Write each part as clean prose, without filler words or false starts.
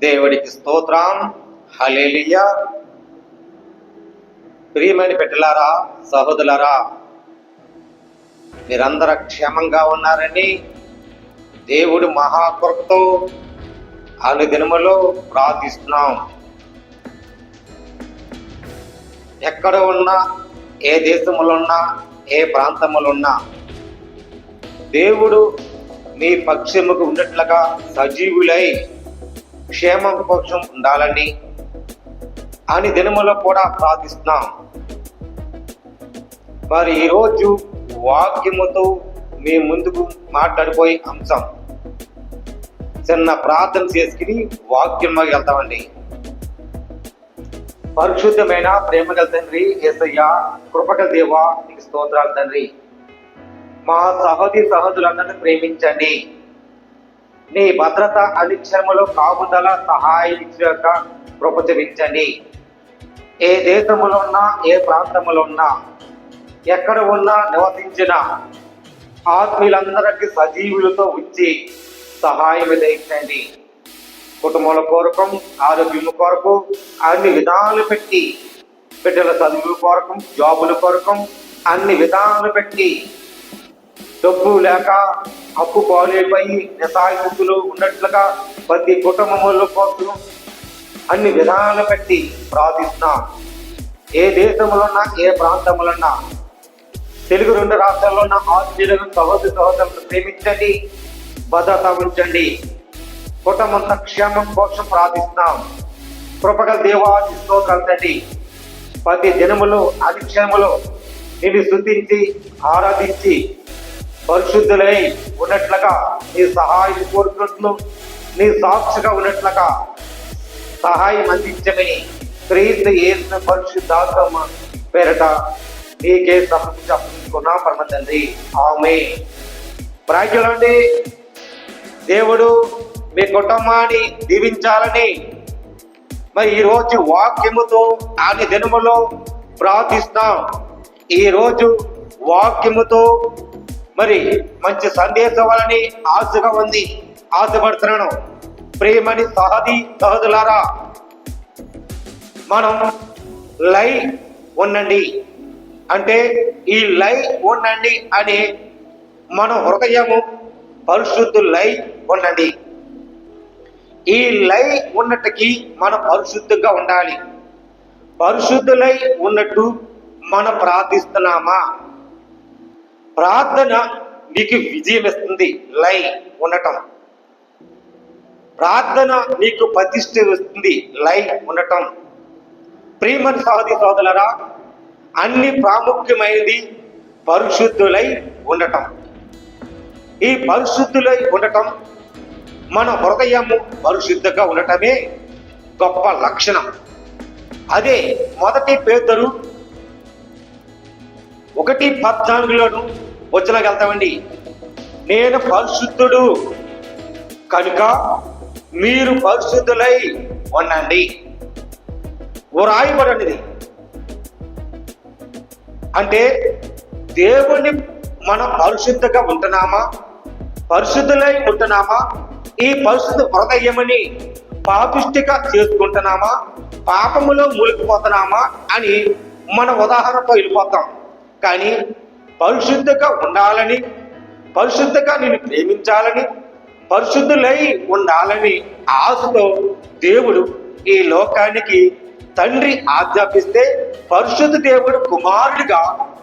దేవుడికి స్తోత్రం. హల్లెలూయా. ప్రియమైన బిడ్డలారా, సహోదరులారా, మీరందరూ క్షేమంగా ఉన్నారని దేవుడు మహాకృపతో అనుదినములో ప్రార్థిస్తున్నాం. ఎక్కడ ఉన్నా, ఏ దేశములో ఉన్నా, ఏ ప్రాంతములో ఉన్నా దేవుడు మీ పక్షముకు ఉన్నట్లుగా సజీవులై క్షేమం కోసం ఉండాలని అని దినములో కూడా ప్రార్థిస్తున్నాం. మరి ఈరోజు వాక్యముతో మీ ముందుకు మాట్లాడిపోయే అంశం, చిన్న ప్రార్థన చేసుకుని వాక్యంలోకి వెళ్తామండి. పరిశుద్ధమైన ప్రేమగల తండ్రి యేసయ్య, కృపగల దేవా, నీకు స్తోత్రాలు తండ్రి. మా సహోదరులందరినీ ప్రేమించండి. నీ భద్రత అనిక్షరములో కాపుదల సహాయం ఇచ్చాక కృప చూపించండి. ఏ దేశములో ఉన్నా, ఏ ప్రాంతములో ఉన్నా, ఎక్కడ ఉన్నా నివసించిన ఆత్మీయులందరికీ సజీవులతో ఉంచి సహాయం దయచండి. కుటుంబాల కొరకు, ఆరోగ్యం కొరకు అన్ని విధాలు పెట్టి, బిడ్డల చదువుల కొరకు, జాబుల కొరకు అన్ని విధాలు పెట్టి, డబ్బు లేక అప్పు పాలైపోయి నిస్సహాయకులు ఉన్నట్లుగా ప్రతి కుటుంబముల కోసం అన్ని విధాలు పెట్టి ప్రార్థిస్తున్నాం. ఏ దేశంలో ఉన్నా, ఏ ప్రాంతంలో ఉన్నా, తెలుగు 2 రాష్ట్రాల్లో ఉన్న ఆత్మీయులను సహోదరులను ప్రేమించండి, భద్రత ఉంచండి. కుటుంబంతో క్షేమం కోసం ప్రార్థిస్తున్నాం. కృపగల దేవా, స్తోత్రాలు తండ్రి. ప్రతి దినములు అనుక్షణములు నిన్ను స్తుతించి ఆరాధించి పరిశుద్ధులై ఉన్నట్లుగా నీ సహాయం కోరుకుంటూ, నీ సాక్షిగా ఉన్నట్లుగా సహాయం అందించమని క్రీస్తు యేసు పరిశుద్ధాత్మ పేరట నీకే సమర్పించుకున్నా పరమ తండ్రి. ఆమేన్. ప్రార్థనలండి. దేవుడు మీ కుటుంబాన్ని దీవించాలని మరి ఈరోజు వాక్యముతో అన్ని దినములో ప్రార్థిస్తాం. ఈరోజు వాక్యముతో మరి మంచి సందేశం వలని ఆశగా ఉంది, ఆశపడుతున్నాను. ప్రియమని సహోదరులారా, మనం లై ఉండండి అంటే ఈ లై ఉండండి అని మన హృదయము పరిశుద్ధులై ఉండండి. ఈ లై ఉన్నట్టుకి మనం పరిశుద్ధంగా ఉండాలి. పరిశుద్ధులై ఉన్నట్టు మనం ప్రార్థిస్తున్నామా? ప్రార్థన నీకు విజయం ఇస్తుంది. లై ఉండటం ప్రార్థన నీకు ప్రతిష్ఠ ఇస్తుంది. లై ఉండటం. ప్రియమైన సహోదరులారా, అన్ని ప్రాముఖ్యమైనది పరిశుద్ధులై ఉండటం. ఈ పరిశుద్ధులై ఉండటం, మన హృదయము పరిశుద్ధంగా ఉండటమే గొప్ప లక్షణం. అదే 1 పేతురు 1:14 వచనగలుగుతామండి. నేను పరిశుద్ధుడు కనుక మీరు పరిశుద్ధులై ఉండండి. రాయబడినది అంటే దేవుని మనం పరిశుద్ధంగా ఉంటున్నామా, పరిశుద్ధులై ఉంటున్నామా, ఈ పరిశుద్ధ హృదయమని పాపిష్టిగా చేసుకుంటున్నామా, పాపములో మూలిగిపోతున్నామా అని మన ఉదాహరణతో వెళ్ళిపోతాం. కానీ పరిశుద్ధంగా ఉండాలని, పరిశుద్ధంగా నిన్ను ప్రేమించాలని, పరిశుద్ధులై ఉండాలని ఆశతో దేవుడు ఈ లోకానికి తండ్రి ఆజ్ఞాపిస్తే పరిశుద్ధ దేవుడు కుమారుడిగా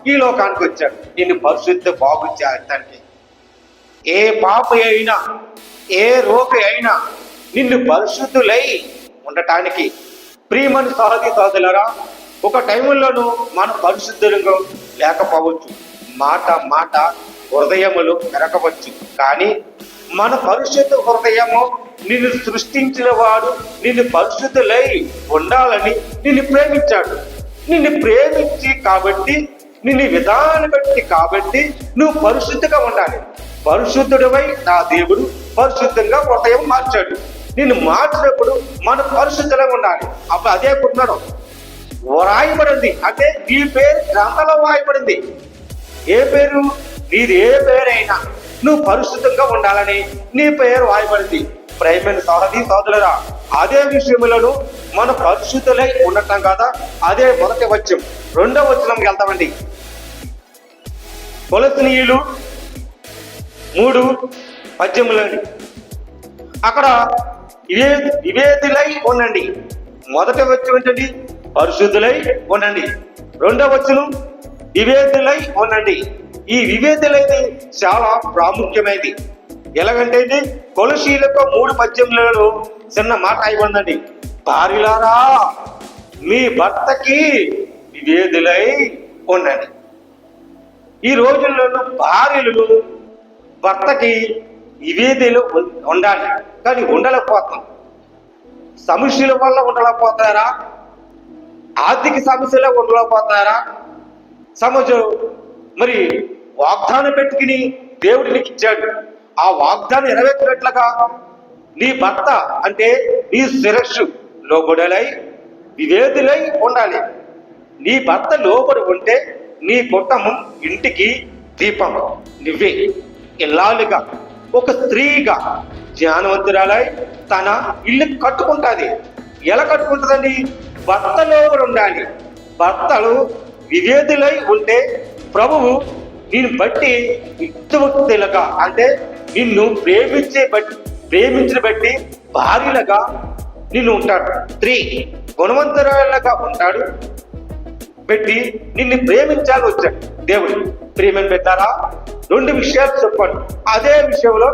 ఈ లోకానికి వచ్చాడు. నిన్ను పరిశుద్ధ బాగు చేయడానికి. ఏ పాప అయినా, ఏ రోగి అయినా నిన్ను పరిశుద్ధులై ఉండటానికి. ప్రియమని సహోదరులారా, ఒక టైంలోనూ మనం పరిశుద్ధులుగా లేకపోవచ్చు. మాట హృదయములు పెరగవచ్చు. కానీ మన పరిశుద్ధ హృదయము నిన్ను సృష్టించిన వాడు నిన్ను పరిశుద్ధులై ఉండాలని నిన్ను ప్రేమించాడు. నిన్ను ప్రేమించి కాబట్టి, నిన్ను విధానం బట్టి కాబట్టి నువ్వు పరిశుద్ధంగా ఉండాలి. పరిశుద్ధుడివై నా దేవుడు పరిశుద్ధంగా హృదయం మార్చాడు. నిన్ను మార్చినప్పుడు మన పరిశుద్ధంగా ఉండాలి. అప్పుడు అదే కుట్టినాడు రాయబడింది. అంటే నీ పేరు గ్రంథంలో రాయబడింది. ఏ పేరు? నీది ఏ పేరైనా నువ్వు పరిశుద్ధంగా ఉండాలని నీ పేరు రాయబడింది. ప్రేమైన సోదరులారా, అదే విషయములను మన పరిశుద్ధులై ఉండటం కదా. అదే మొదటి వచనం. రెండవ వచనంకి వెళ్తామండి. కొలస్సీయులు 3:18 అక్కడ వివేదులై ఉండండి. మొదటి వచనం ఏంటండి? పరిశుద్ధులై ఉండండి. రెండవ వచనం వివేదులై ఉండండి. ఈ వివేదులైన చాలా ప్రాముఖ్యమైనది. ఎలాగంటే ఇది కొలస్సీయులకు 3:18 చిన్న మాట అయిపోయిందండి. భార్యలారా మీ భర్తకి వివేదులై ఉండండి. ఈ రోజుల్లో భార్యలు భర్తకి వివేదులు ఉండాలి, కానీ ఉండలేకపోతాం. సమస్యల వల్ల ఉండలేకపోతారా? ఆర్థిక సమస్యలో ఉండలేకపోతారా? సమాజం మరి వాగ్దానం పెట్టుకుని దేవుడు నీకు ఇచ్చాడు. ఆ వాగ్దానం నెరవేర్చినట్లుగా నీ భర్త అంటే నీ శిరస్సు లోబడలై వివేదులై ఉండాలి. నీ భర్త లోబడి ఉంటే నీ కుటుంబం ఇంటికి దీపం. నువ్వే ఇల్లాలుగా ఒక స్త్రీగా జ్ఞానవంతురాలై తన ఇల్లు కట్టుకుంటుంది. ఎలా కట్టుకుంటుందండి? భర్త లోబడి ఉండాలి. భర్తలు వివేదులై ఉంటే ప్రభువు నిన్ను బట్టి యుక్తవక్తులుగా అంటే నిన్ను ప్రేమించిన బట్టి భార్యలుగా నిన్ను ఉంటాడు. స్త్రీ గుణవంతురాలుగా ఉంటాడు పెట్టి నిన్ను ప్రేమించాలని వచ్చాడు దేవుడు. ప్రేమని పెట్టారా? 2 విషయాలు చెప్పాడు. అదే విషయంలో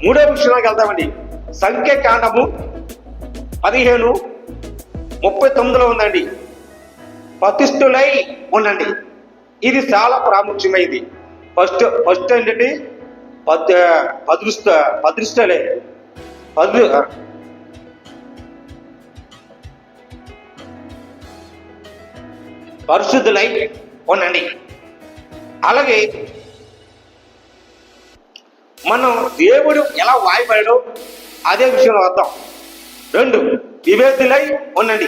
3వ విషయానికి వెళ్తామండి. సంఖ్యాకాండము 15:39 ఉందండి. పతిష్ఠులై ఉండండి. ఇది చాలా ప్రాముఖ్యమైనది. ఫస్ట్ ఏంటంటే పతిష్ఠులే పరిశుద్ధులై ఉండండి. అలాగే మనం దేవుడు ఎలా వాయిపడాడో అదే విషయంలో వద్దాం. 2 వివేకులై ఉండండి.